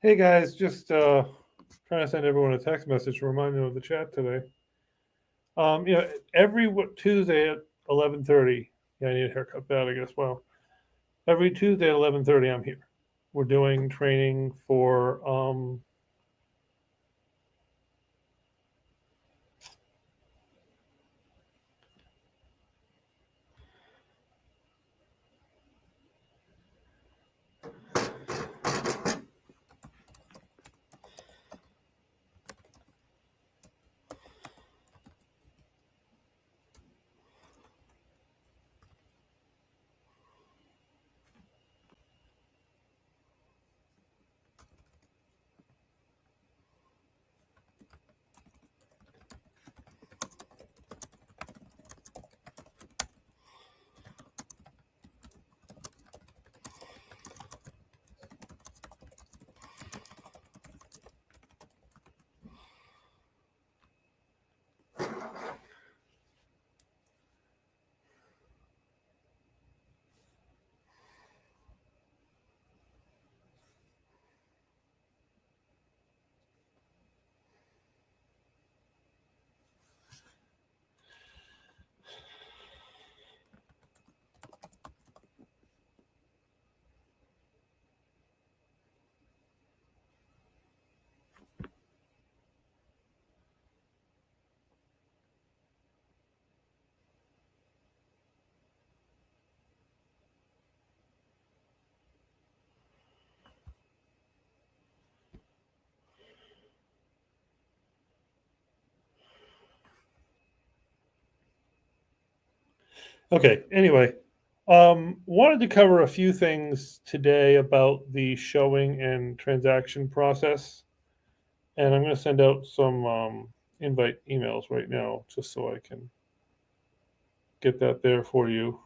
Hey guys, just trying to send everyone a text message to remind them of the chat today. You know, every Tuesday at 11:30. Yeah, I need a haircut bad, I guess. Well, every Tuesday at 11:30, I'm here. We're doing training for Okay, anyway, wanted to cover a few things today about the showing and transaction process, and I'm going to send out some invite emails right now just so I can get that there for you.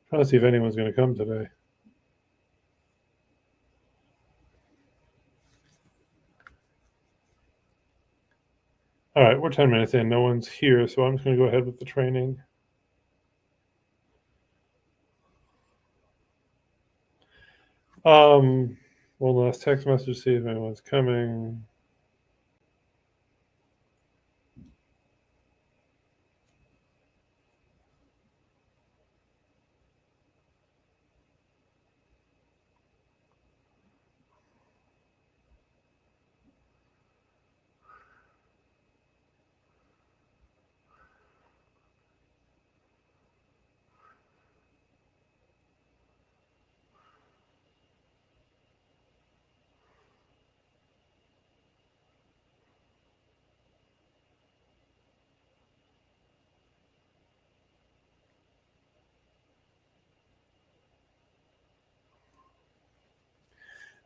Trying to see if anyone's going to come today. All right, we're 10 minutes in. No one's here, so I'm just going to go ahead with the training. One last text message, see if anyone's coming.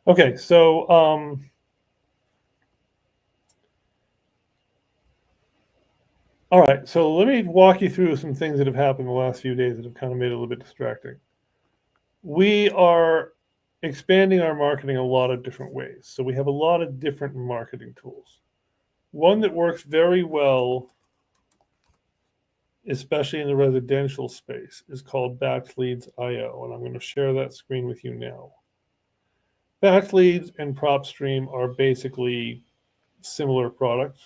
Okay, so all right, so let me walk you through some things that have happened the last few days that have kind of made it a little bit distracting. We are expanding our marketing a lot of different ways. So we have a lot of different marketing tools. One that works very well, especially in the residential space, is called Batch Leads IO, and I'm going to share that screen with you now. batch leads and prop stream are basically similar products.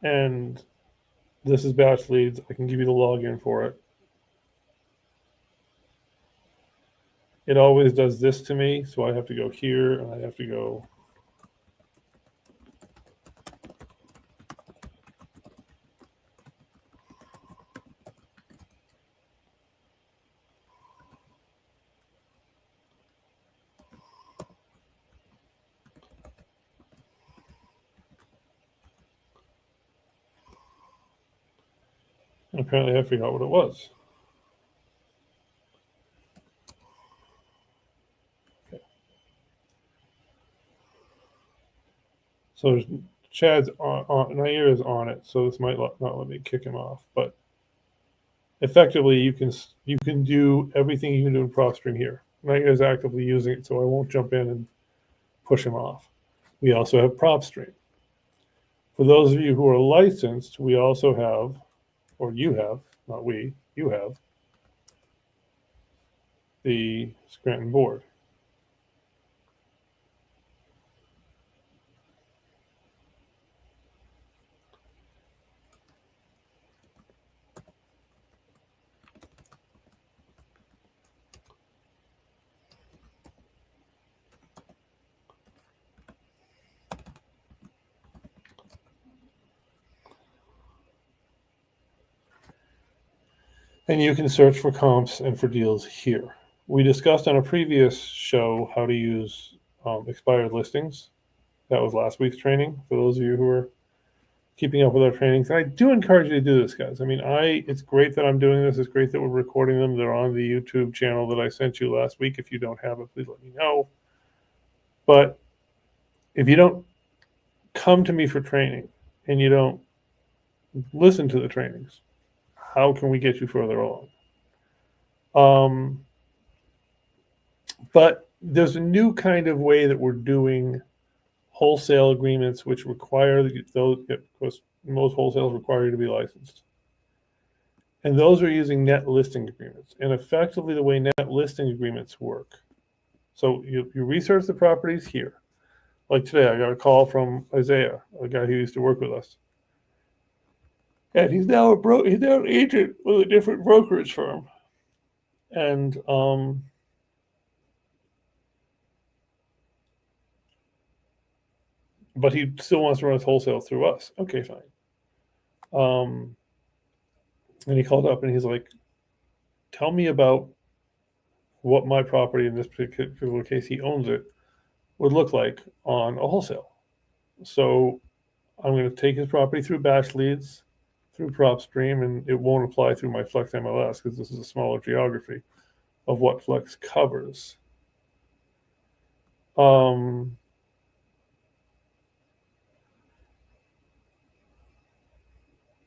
And this is batch leads. I can give you the login for it. It always does this to me, so I have to go here and I have to go apparently I forgot what it was. Okay. So Chad's Nair is on it, so this might not let me kick him off, but effectively you can do everything you can do in prop stream here. Nair is actively using it, so I won't jump in and push him off. We also have prop stream. For those of you who are licensed, we also have, or you have, not we, you have the Scranton board. And you can search for comps and for deals here. We discussed on a previous show how to use expired listings. That was last week's training for those of you who are keeping up with our trainings. And I do encourage you to do this, guys. I mean, it's great that I'm doing this. It's great that we're recording them. They're on the YouTube channel that I sent you last week. If you don't have it, please let me know. But if you don't come to me for training and you don't listen to the trainings, how can we get you further along? But there's a new kind of way that we're doing wholesale agreements, which require those, because most wholesales require you to be licensed. And those are using net listing agreements. And effectively, the way net listing agreements work. So you research the properties here. Like today, I got a call from Isaiah, a guy who used to work with us. And he's now an agent with a different brokerage firm. And but he still wants to run his wholesale through us. Okay, fine. And he called up and he's like, tell me about what my property, in this particular case, he owns it, would look like on a wholesale. So I'm going to take his property through batch leads, through prop stream, and it won't apply through my Flex MLS because this is a smaller geography of what Flex covers.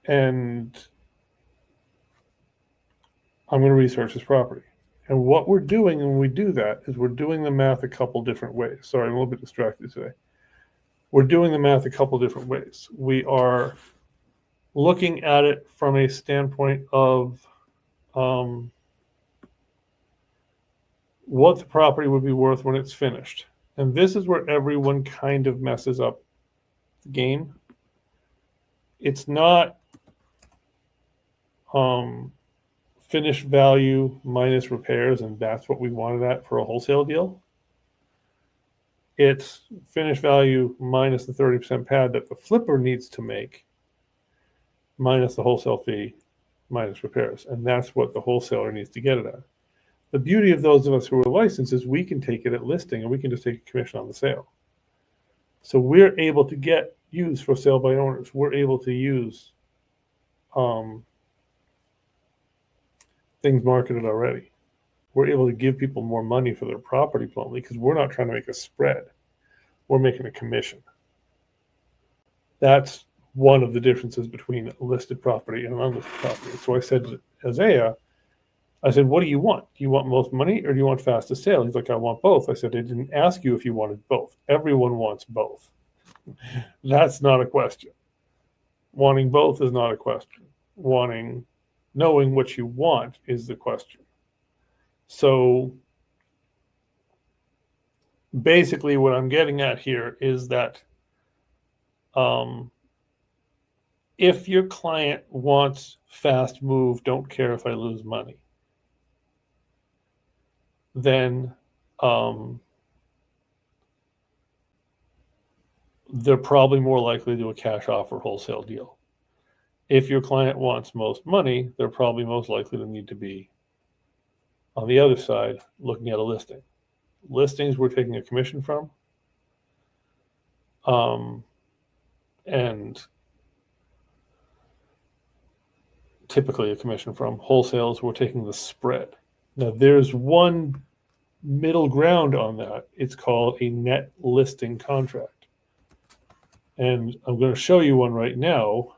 And I'm going to research his property. And what we're doing when we do that is we're doing the math a couple different ways. Sorry, I'm a little bit distracted today. We're doing the math a couple different ways. We are looking at it from a standpoint of what the property would be worth when it's finished. And this is where everyone kind of messes up the game. It's not finished value minus repairs, and that's what we wanted at for a wholesale deal. It's finished value minus the 30% pad that the flipper needs to make, minus the wholesale fee, minus repairs. And that's what the wholesaler needs to get it at. The beauty of those of us who are licensed is we can take it at listing and we can just take a commission on the sale. So we're able to use for sale by owners. We're able to use things marketed already. We're able to give people more money for their property bluntly because we're not trying to make a spread. We're making a commission. That's one of the differences between a listed property and an unlisted property. So I said to Isaiah, what do you want? Do you want most money or do you want fastest sale? He's like, I want both. I said, I didn't ask you if you wanted both. Everyone wants both. That's not a question. Wanting both is not a question. Wanting knowing what you want is the question. So basically what I'm getting at here is that if your client wants fast move, don't care if I lose money, then they're probably more likely to do a cash offer wholesale deal. If your client wants most money, they're probably most likely to need to be on the other side looking at a listing. Listings we're taking a commission from, and typically a commission from. Wholesales we're taking the spread. Now there's one middle ground on that. It's called a net listing contract. And I'm going to show you one right now.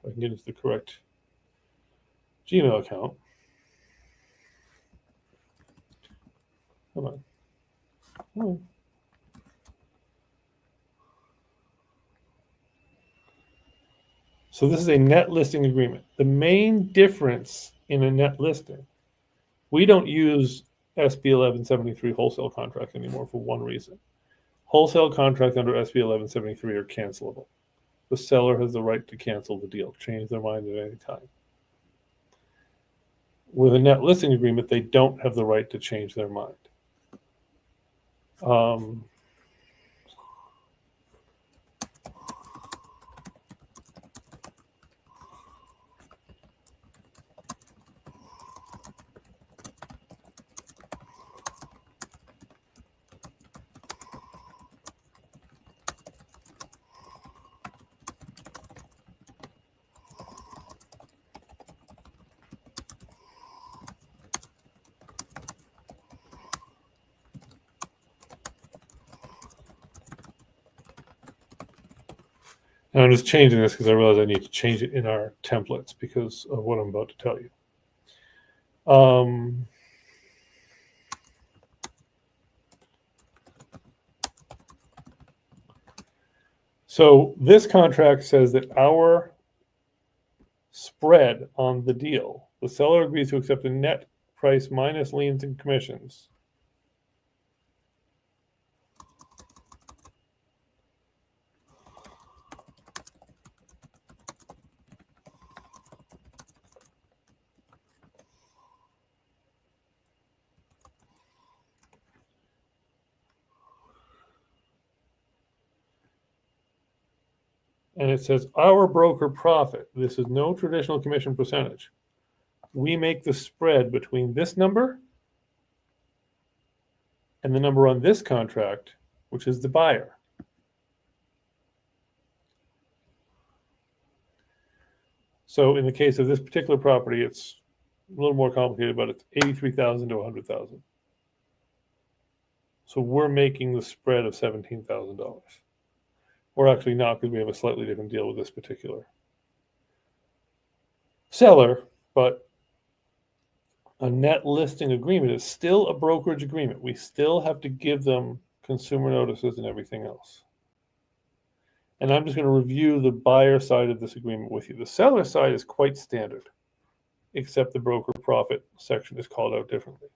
If I can get into the correct Gmail account. Come on. Oh. So this is a net listing agreement. The main difference in a net listing, we don't use SB 1173 wholesale contracts anymore for one reason. Wholesale contracts under SB 1173 are cancelable. The seller has the right to cancel the deal, change their mind at any time. With a net listing agreement, they don't have the right to change their mind. And I'm just changing this because I realize I need to change it in our templates because of what I'm about to tell you. So this contract says that our spread on the deal, the seller agrees to accept a net price minus liens and commissions. And it says our broker profit. This is no traditional commission percentage. We make the spread between this number and the number on this contract, which is the buyer. So in the case of this particular property, it's a little more complicated, but it's $83,000 to $100,000. So we're making the spread of $17,000. Or actually not, because we have a slightly different deal with this particular seller, but a net listing agreement is still a brokerage agreement. We still have to give them consumer notices and everything else. And I'm just going to review the buyer side of this agreement with you. The seller side is quite standard, except the broker profit section is called out differently.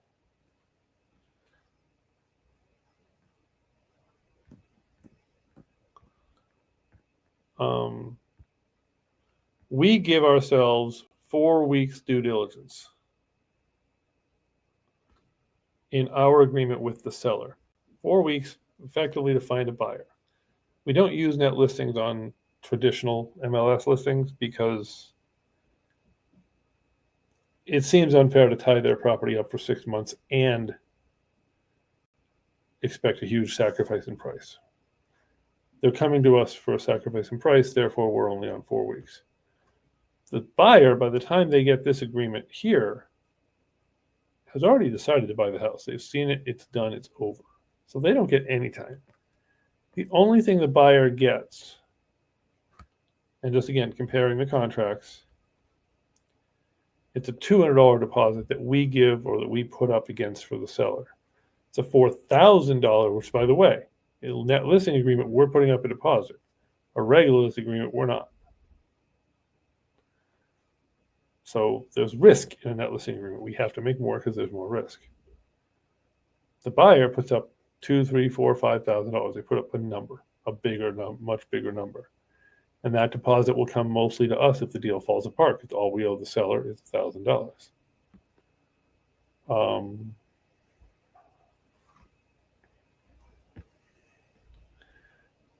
We give ourselves 4 weeks due diligence in our agreement with the seller. 4 weeks effectively to find a buyer. We don't use net listings on traditional MLS listings because it seems unfair to tie their property up for 6 months and expect a huge sacrifice in price. They're coming to us for a sacrifice in price, therefore we're only on 4 weeks. The buyer, by the time they get this agreement here, has already decided to buy the house. They've seen it, it's done, it's over. So they don't get any time. The only thing the buyer gets, and just again, comparing the contracts, it's a $200 deposit that we give or that we put up against for the seller. It's a $4,000, which, by the way, in a net listing agreement, we're putting up a deposit. A regular listing agreement, we're not. So there's risk in a net listing agreement. We have to make more because there's more risk. The buyer puts up $2,000, $3,000, $4,000, $5,000. They put up a number, a bigger, much bigger number. And that deposit will come mostly to us if the deal falls apart, because all we owe the seller is $1,000.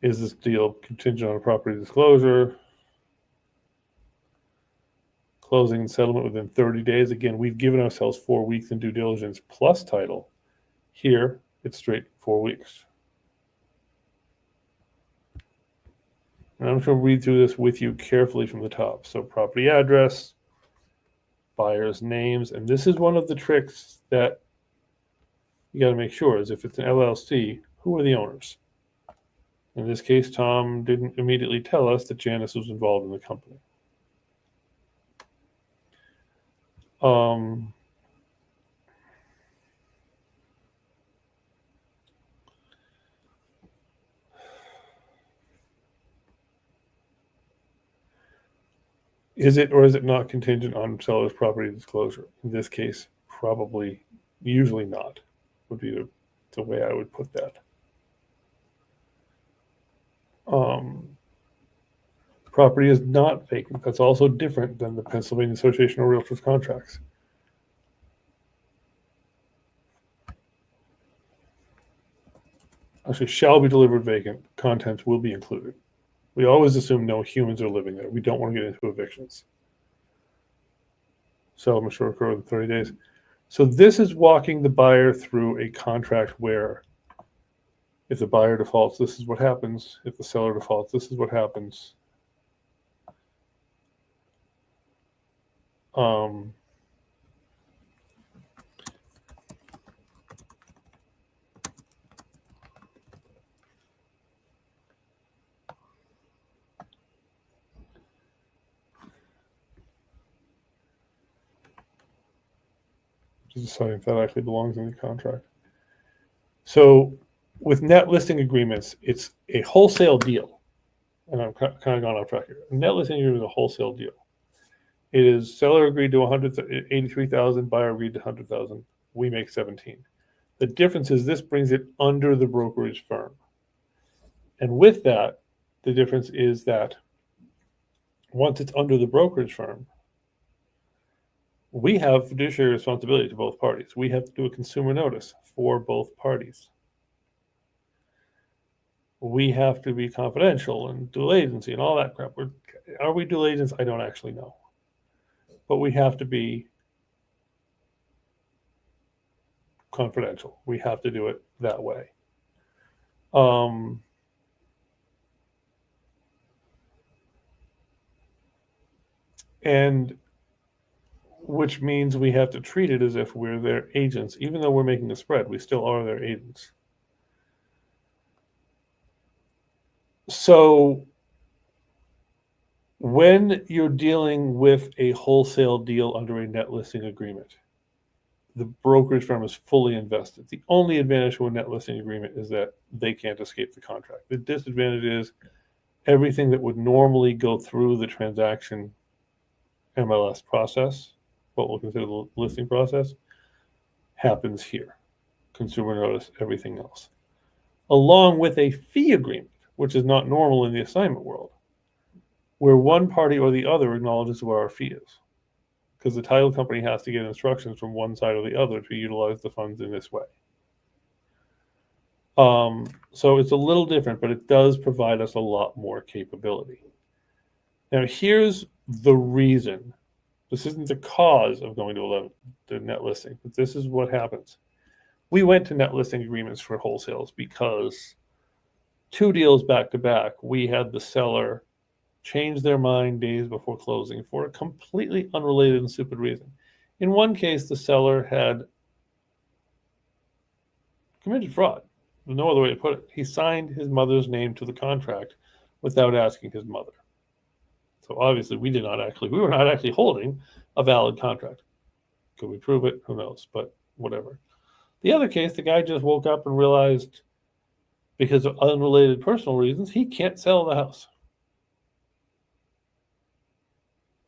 Is this deal contingent on a property disclosure? Closing and settlement within 30 days. Again, we've given ourselves 4 weeks in due diligence plus title. Here, it's straight 4 weeks. And I'm just going to read through this with you carefully from the top. So property address, buyer's names, and this is one of the tricks that you got to make sure is if it's an LLC, who are the owners? In this case, Tom didn't immediately tell us that Janice was involved in the company. Is it or is it not contingent on seller's property disclosure? In this case, probably, usually not, would be the way I would put that. Property is not vacant. That's also different than the Pennsylvania Association of Realtors contracts. Actually, shall be delivered vacant. Contents will be included. We always assume no humans are living there. We don't want to get into evictions. Settlement shall occur within 30 days. So this is walking the buyer through a contract where if the buyer defaults, this is what happens. If the seller defaults, this is what happens. Deciding if that actually belongs in the contract. So with net listing agreements, it's a wholesale deal. And I'm kind of gone off track here. A net listing agreement is a wholesale deal. It is seller agreed to 183,000, buyer agreed to 100,000. We make 17. The difference is this brings it under the brokerage firm. And with that, the difference is that once it's under the brokerage firm, we have fiduciary responsibility to both parties. We have to do a consumer notice for both parties. We have to be confidential and dual agency and all that crap. Are we dual agents? I don't actually know. But we have to be confidential. We have to do it that way. And which means we have to treat it as if we're their agents. Even though we're making a spread, we still are their agents. So when you're dealing with a wholesale deal under a net listing agreement, the brokerage firm is fully invested. The only advantage to a net listing agreement is that they can't escape the contract. The disadvantage is everything that would normally go through the transaction MLS process, what we'll consider the listing process, happens here. Consumer notice, everything else. Along with a fee agreement, which is not normal in the assignment world, where one party or the other acknowledges what our fee is. Because the title company has to get instructions from one side or the other to utilize the funds in this way. So it's a little different, but it does provide us a lot more capability. Now, here's the reason. This isn't the cause of going to net listing, but this is what happens. We went to net listing agreements for wholesales because 2 deals back to back, we had the seller change their mind days before closing for a completely unrelated and stupid reason. In one case, the seller had committed fraud. There's no other way to put it. He signed his mother's name to the contract without asking his mother. So obviously we were not actually holding a valid contract. Could we prove it? Who knows, but whatever. The other case, the guy just woke up and realized because of unrelated personal reasons, he can't sell the house.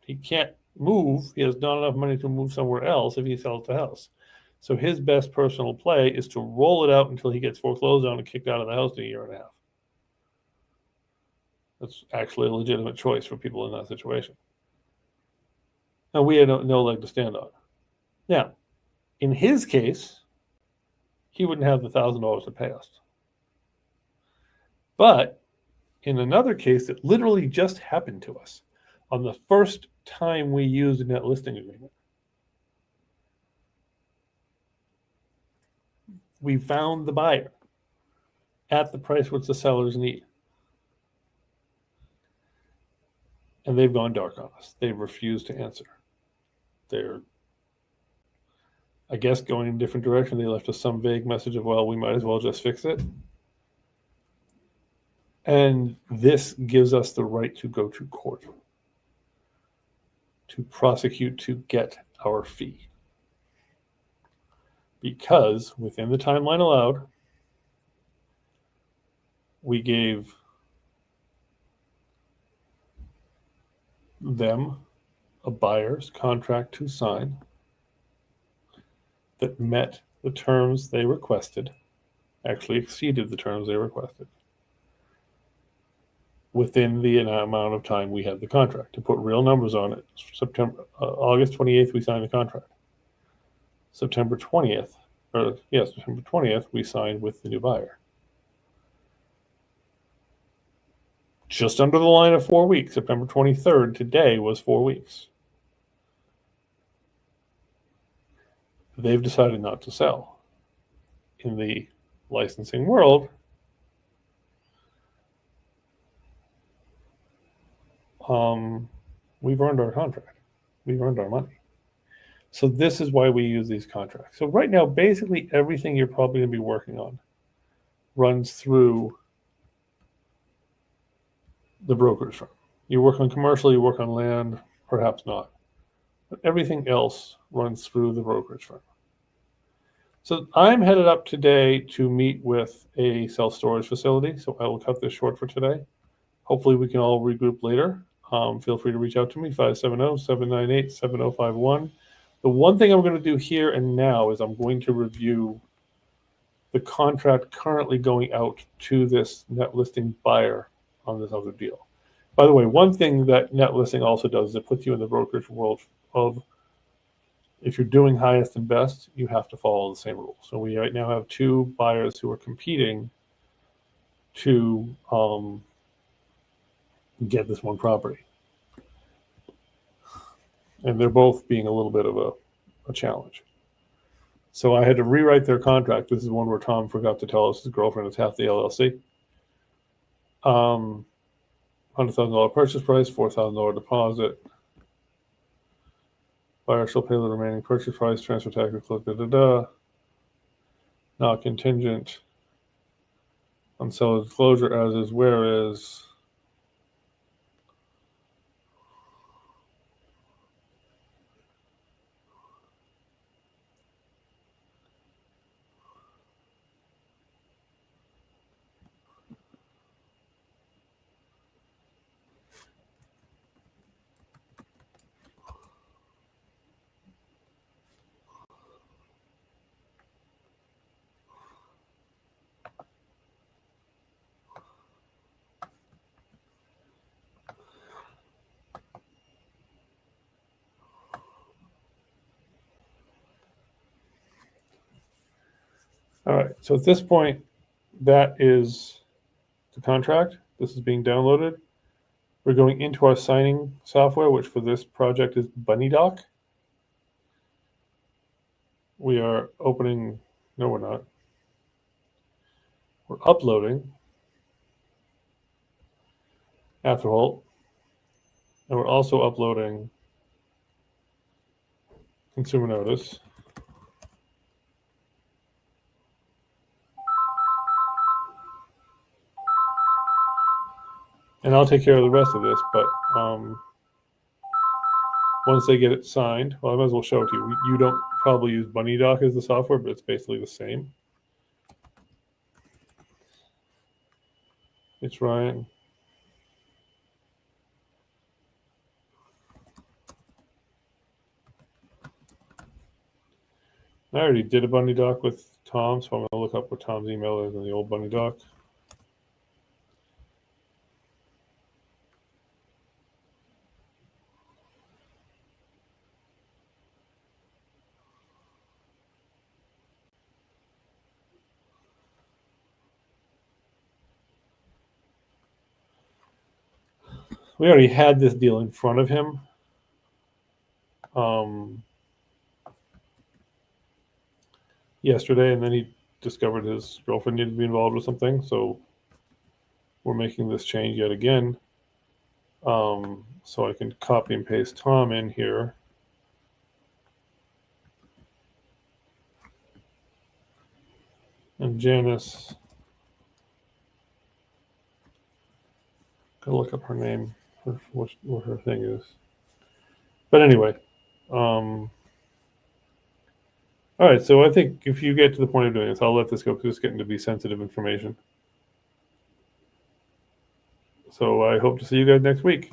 He can't move, he has not enough money to move somewhere else if he sells the house. So his best personal play is to roll it out until he gets foreclosed on and kicked out of the house in a year and a half. That's actually a legitimate choice for people in that situation. And we had no leg to stand on. Now, in his case, he wouldn't have the $1,000 to pay us. But in another case that literally just happened to us, on the first time we used a net listing agreement, we found the buyer at the price which the sellers need. And they've gone dark on us. They've refused to answer. They're, I guess, going in a different direction. They left us some vague message of, well, we might as well just fix it. And this gives us the right to go to court, to prosecute, to get our fee. Because within the timeline allowed, we gave them a buyer's contract to sign that met the terms they requested, actually exceeded the terms they requested, within the amount of time we had the contract. To put real numbers on it, August 28th, we signed the contract. September 20th, we signed with the new buyer. Just under the line of 4 weeks, September 23rd, today was 4 weeks. They've decided not to sell. In the licensing world, we've earned our contract. We've earned our money. So this is why we use these contracts. So right now, basically everything you're probably going to be working on runs through the brokerage firm. You work on commercial, you work on land, perhaps not. But everything else runs through the brokerage firm. So I'm headed up today to meet with a self-storage facility. So I will cut this short for today. Hopefully we can all regroup later. Feel free to reach out to me, 570-798-7051. The one thing I'm going to do here and now is I'm going to review the contract currently going out to this net listing buyer on this other deal. By the way, one thing that net listing also does is it puts you in the brokerage world of, if you're doing highest and best, you have to follow the same rules. So we right now have two buyers who are competing to get this one property. And they're both being a little bit of a challenge. So I had to rewrite their contract. This is one where Tom forgot to tell us his girlfriend is half the LLC. $100,000 purchase price, $4,000 deposit. Buyer shall pay the remaining purchase price, transfer tax, not contingent on seller disclosure as is, where is. All right, so at this point, that is the contract. This is being downloaded. We're going into our signing software, which for this project is BunnyDoc. We are opening, no, we're not. We're uploading Atherholt, and we're also uploading Consumer Notice. And I'll take care of the rest of this, but once they get it signed, well, I might as well show it to you. You don't probably use BunnyDoc as the software, but it's basically the same. It's Ryan. I already did a Bunny Doc with Tom, so I'm going to look up what Tom's email is in the old Bunny Doc. We already had this deal in front of him. Yesterday, and then he discovered his girlfriend needed to be involved with something, so we're making this change yet again. So I can copy and paste Tom in here. And Janice, gotta look up her name, what her thing is. But anyway, all right, so I think if you get to the point of doing this, I'll let this go because it's getting to be sensitive information. So I hope to see you guys next week.